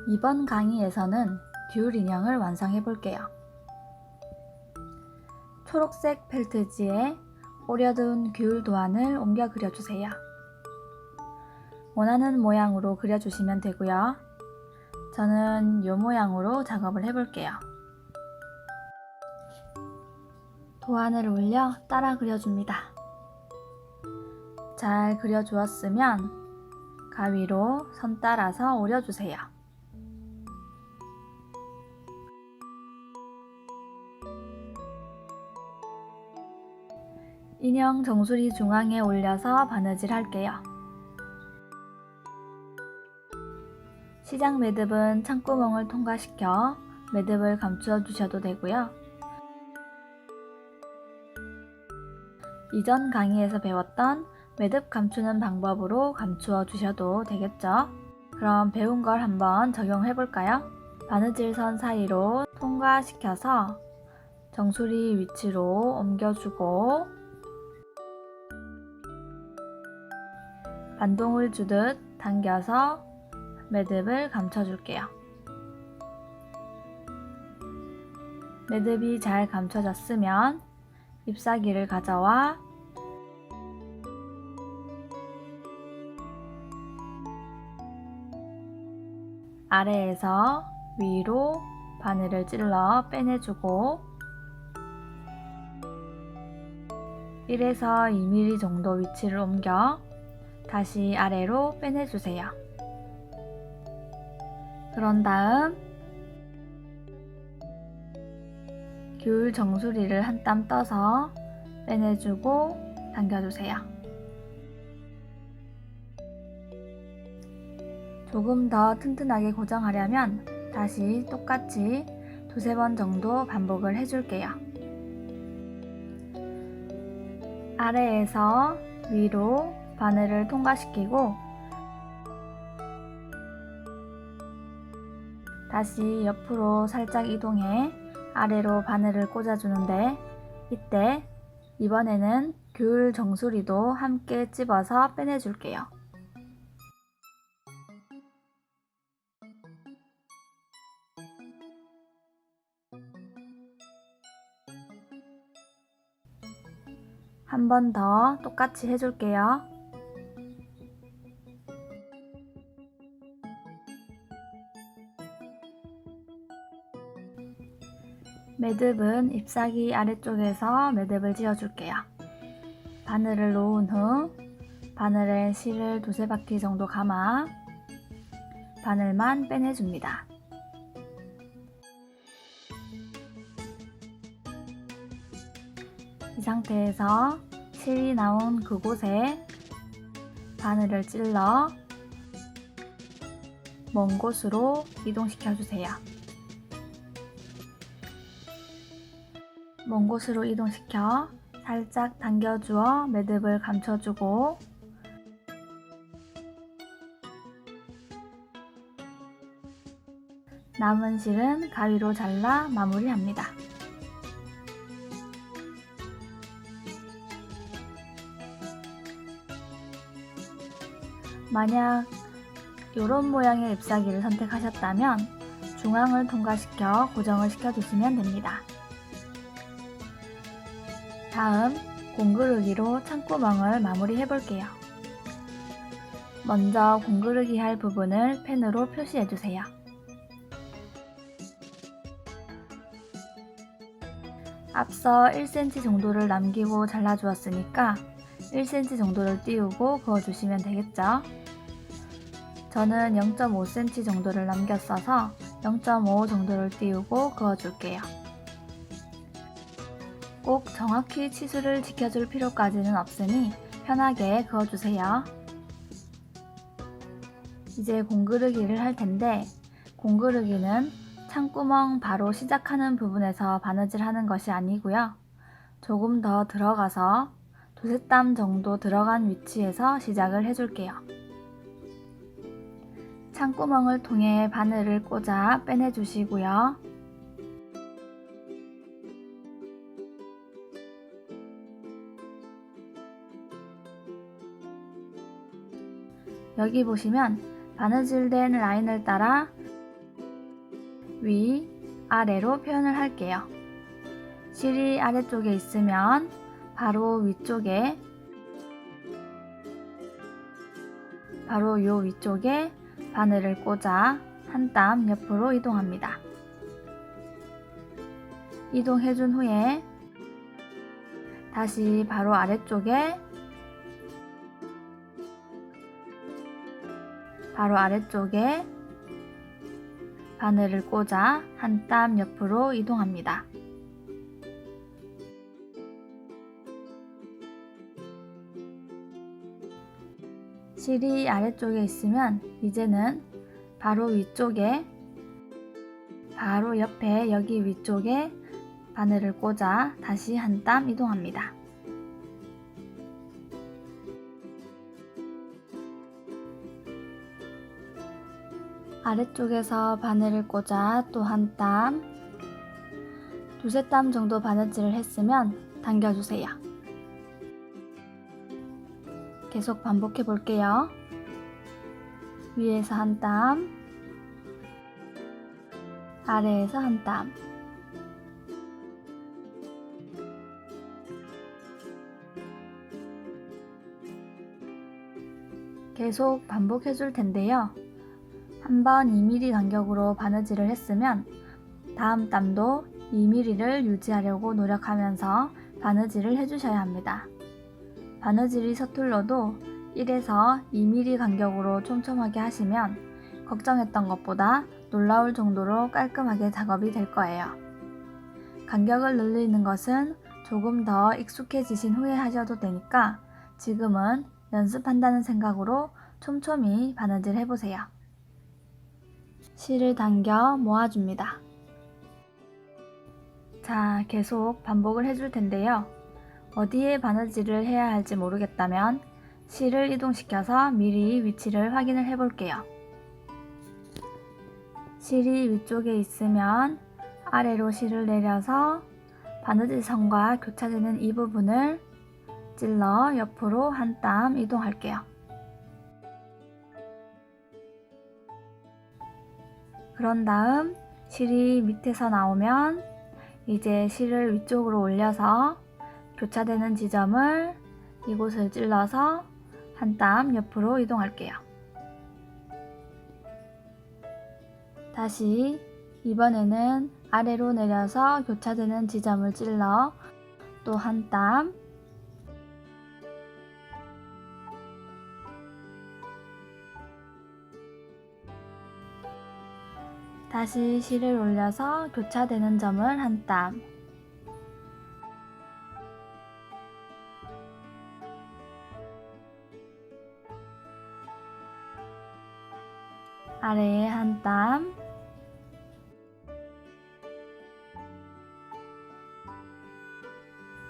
이번 강의에서는 귤 인형을 완성해 볼게요. 초록색 펠트지에 오려둔 귤 도안을 옮겨 그려주세요. 원하는 모양으로 그려주시면 되고요. 저는 이 모양으로 작업을 해볼게요. 도안을 올려 따라 그려줍니다. 잘 그려주었으면 가위로 선 따라서 오려주세요. 인형 정수리 중앙에 올려서 바느질 할게요. 시작 매듭은 창구멍을 통과시켜 매듭을 감추어 주셔도 되고요. 이전 강의에서 배웠던 매듭 감추는 방법으로 감추어 주셔도 되겠죠? 그럼 배운 걸 한번 적용해 볼까요? 바느질 선 사이로 통과시켜서 정수리 위치로 옮겨주고 반동을 주듯 당겨서 매듭을 감춰줄게요. 매듭이 잘 감춰졌으면 잎사귀를 가져와 아래에서 위로 바늘을 찔러 빼내주고 1에서 2mm 정도 위치를 옮겨 다시 아래로 빼내주세요. 그런 다음 귤 정수리를 한 땀 떠서 빼내주고 당겨주세요. 조금 더 튼튼하게 고정하려면 다시 똑같이 두세 번 정도 반복을 해줄게요. 아래에서 위로 바늘을 통과시키고 다시 옆으로 살짝 이동해 아래로 바늘을 꽂아주는데 이때 이번에는 귤 정수리도 함께 찝어서 빼내줄게요. 한 번 더 똑같이 해줄게요. 매듭은 잎사귀 아래쪽에서 매듭을 지어줄게요. 바늘을 놓은 후 바늘에 실을 두세 바퀴 정도 감아 바늘만 빼내줍니다. 이 상태에서 실이 나온 그곳에 바늘을 찔러 먼 곳으로 이동시켜 주세요. 먼 곳으로 이동시켜 살짝 당겨주어 매듭을 감춰주고 남은 실은 가위로 잘라 마무리합니다. 만약 이런 모양의 잎사귀를 선택하셨다면 중앙을 통과시켜 고정을 시켜주시면 됩니다. 다음 공그르기로 창구멍을 마무리해 볼게요. 먼저 공그르기 할 부분을 펜으로 표시해 주세요. 앞서 1cm 정도를 남기고 잘라주었으니까 1cm 정도를 띄우고 그어주시면 되겠죠? 저는 0.5cm 정도를 남겼어서 0.5 정도를 띄우고 그어줄게요. 꼭 정확히 치수를 지켜줄 필요까지는 없으니 편하게 그어주세요. 이제 공그르기를 할 텐데 공그르기는 창구멍 바로 시작하는 부분에서 바느질 하는 것이 아니고요. 조금 더 들어가서 두세 땀 정도 들어간 위치에서 시작을 해줄게요. 창구멍을 통해 바늘을 꽂아 빼내주시고요. 여기 보시면 바느질된 라인을 따라 위, 아래로 표현을 할게요. 실이 아래쪽에 있으면 바로 위쪽에, 바로 요 위쪽에 바늘을 꽂아 한 땀 옆으로 이동합니다. 이동해준 후에 다시 바로 아래쪽에, 바늘을 꽂아 한 땀 옆으로 이동합니다. 실이 아래쪽에 있으면 이제는 바로 위쪽에, 바로 옆에 여기 위쪽에 바늘을 꽂아 다시 한 땀 이동합니다. 아래쪽에서 바늘을 꽂아 또 한 땀, 두세 땀 정도 바느질을 했으면 당겨주세요. 계속 반복해 볼게요. 위에서 한 땀, 아래에서 한 땀. 계속 반복해 줄 텐데요. 한번 2mm 간격으로 바느질을 했으면 다음 땀도 2mm를 유지하려고 노력하면서 바느질을 해주셔야 합니다. 바느질이 서툴러도 1에서 2mm 간격으로 촘촘하게 하시면 걱정했던 것보다 놀라울 정도로 깔끔하게 작업이 될 거예요. 간격을 늘리는 것은 조금 더 익숙해지신 후에 하셔도 되니까 지금은 연습한다는 생각으로 촘촘히 바느질 해보세요. 실을 당겨 모아줍니다. 자, 계속 반복을 해줄 텐데요. 어디에 바느질을 해야 할지 모르겠다면 실을 이동시켜서 미리 위치를 확인을 해볼게요. 실이 위쪽에 있으면 아래로 실을 내려서 바느질 선과 교차되는 이 부분을 찔러 옆으로 한 땀 이동할게요. 그런 다음 실이 밑에서 나오면 이제 실을 위쪽으로 올려서 교차되는 지점을 이곳을 찔러서 한 땀 옆으로 이동할게요. 다시 이번에는 아래로 내려서 교차되는 지점을 찔러 또 한 땀, 다시 실을 올려서 교차되는 점을 한 땀, 아래에 한 땀,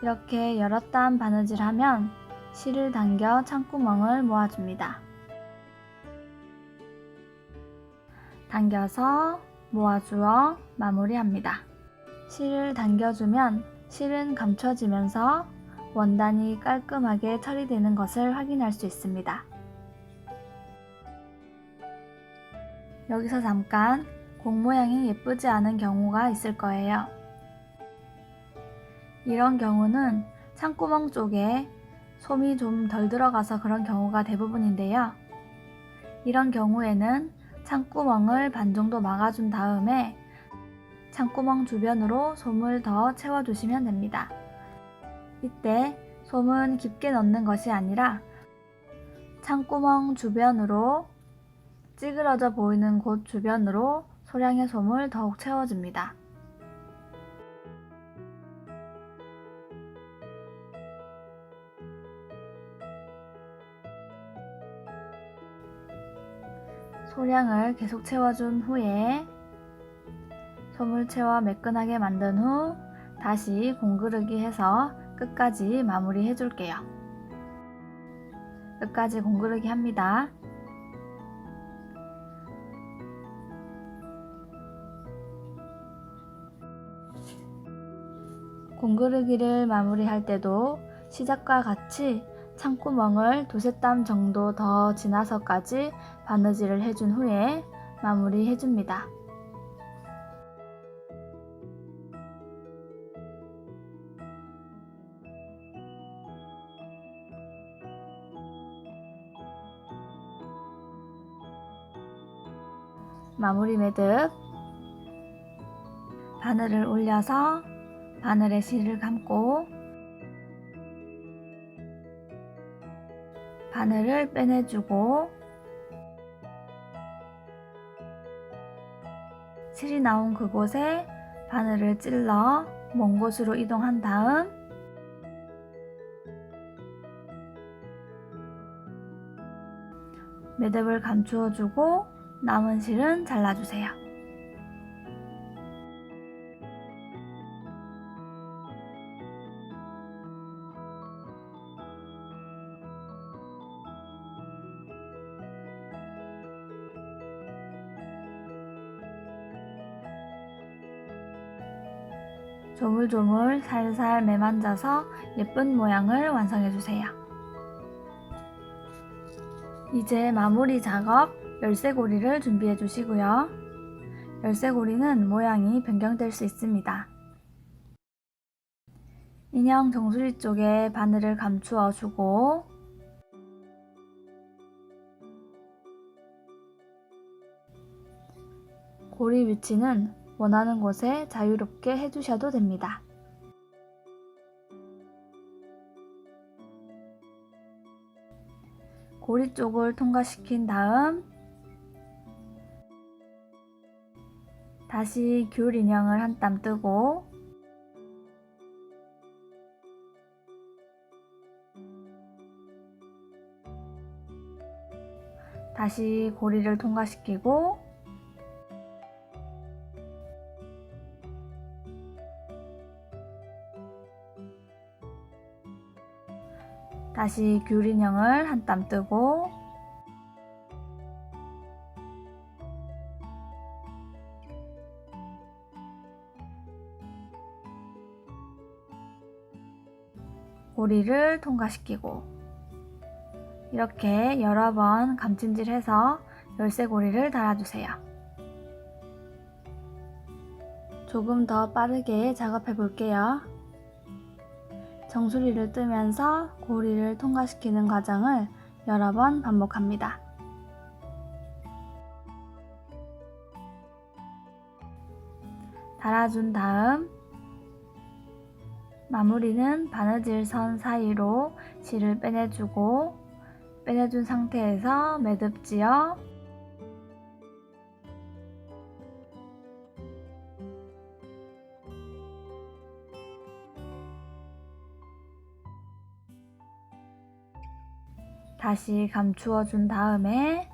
이렇게 여러 땀 바느질하면 실을 당겨 창구멍을 모아줍니다. 당겨서 모아주어 마무리합니다. 실을 당겨주면 실은 감춰지면서 원단이 깔끔하게 처리되는 것을 확인할 수 있습니다. 여기서 잠깐 공 모양이 예쁘지 않은 경우가 있을 거예요. 이런 경우는 창구멍 쪽에 솜이 좀 덜 들어가서 그런 경우가 대부분인데요. 이런 경우에는 창구멍을 반 정도 막아준 다음에 창구멍 주변으로 솜을 더 채워주시면 됩니다. 이때 솜은 깊게 넣는 것이 아니라 창구멍 주변으로 찌그러져 보이는 곳 주변으로 소량의 솜을 더욱 채워줍니다. 소량을 계속 채워준 후에 솜을 채워 매끈하게 만든 후 다시 공그르기 해서 끝까지 마무리 해줄게요. 끝까지 공그르기 합니다. 공그르기를 마무리할 때도 시작과 같이 창구멍을 두세 땀 정도 더 지나서까지 바느질을 해준 후에 마무리 해줍니다. 마무리 매듭, 바늘을 올려서 바늘에 실을 감고 바늘을 빼내주고 실이 나온 그곳에 바늘을 찔러 먼 곳으로 이동한 다음 매듭을 감추어 주고 남은 실은 잘라주세요. 조물조물 살살 매만져서 예쁜 모양을 완성해주세요. 이제 마무리 작업 열쇠고리를 준비해 주시고요. 열쇠고리는 모양이 변경될 수 있습니다. 인형 정수리 쪽에 바늘을 감추어 주고 고리 위치는 원하는 곳에 자유롭게 해주셔도 됩니다. 고리 쪽을 통과시킨 다음 다시 귤 인형을 한 땀 뜨고 다시 고리를 통과시키고 다시 귤 인형을 한 땀 뜨고 고리를 통과시키고 이렇게 여러 번 감찜질해서 열쇠고리를 달아주세요. 조금 더 빠르게 작업해 볼게요. 정수리를 뜨면서 고리를 통과시키는 과정을 여러 번 반복합니다. 달아준 다음 마무리는 바느질 선 사이로 실을 빼내주고 빼내준 상태에서 매듭 지어 다시 감추어 준 다음에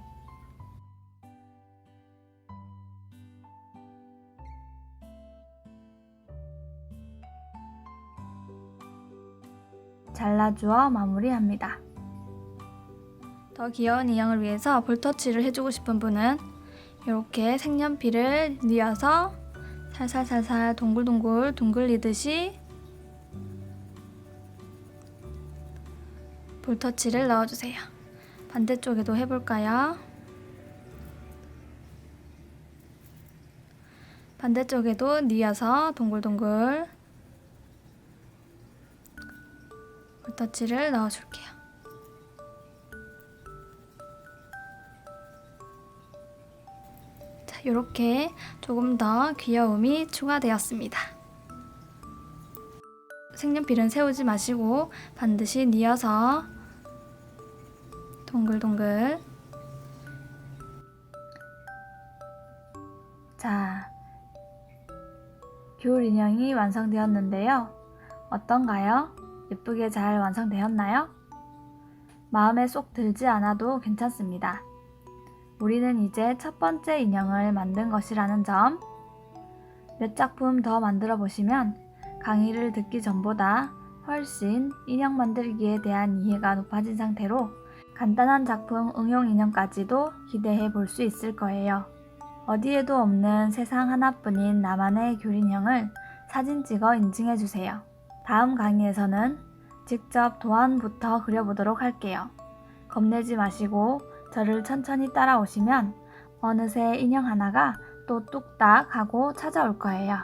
잘라주어 마무리합니다. 더 귀여운 인형을 위해서 볼터치를 해주고 싶은 분은 이렇게 색연필을 뉘어서 살살살살 동글동글 둥글리듯이 볼터치를 넣어주세요. 반대쪽에도 해볼까요? 반대쪽에도 뉘어서 동글동글 볼터치를 넣어줄게요. 자, 이렇게 조금 더 귀여움이 추가되었습니다. 색연필은 세우지 마시고 반드시 뉘어서 동글동글. 자, 귤 인형이 완성되었는데요. 어떤가요? 예쁘게 잘 완성되었나요? 마음에 쏙 들지 않아도 괜찮습니다. 우리는 이제 첫 번째 인형을 만든 것이라는 점, 몇 작품 더 만들어 보시면 강의를 듣기 전보다 훨씬 인형 만들기에 대한 이해가 높아진 상태로 간단한 작품 응용 인형까지도 기대해 볼 수 있을 거예요. 어디에도 없는 세상 하나뿐인 나만의 귤 인형을 사진 찍어 인증해 주세요. 다음 강의에서는 직접 도안부터 그려보도록 할게요. 겁내지 마시고 저를 천천히 따라오시면 어느새 인형 하나가 또 뚝딱 하고 찾아올 거예요.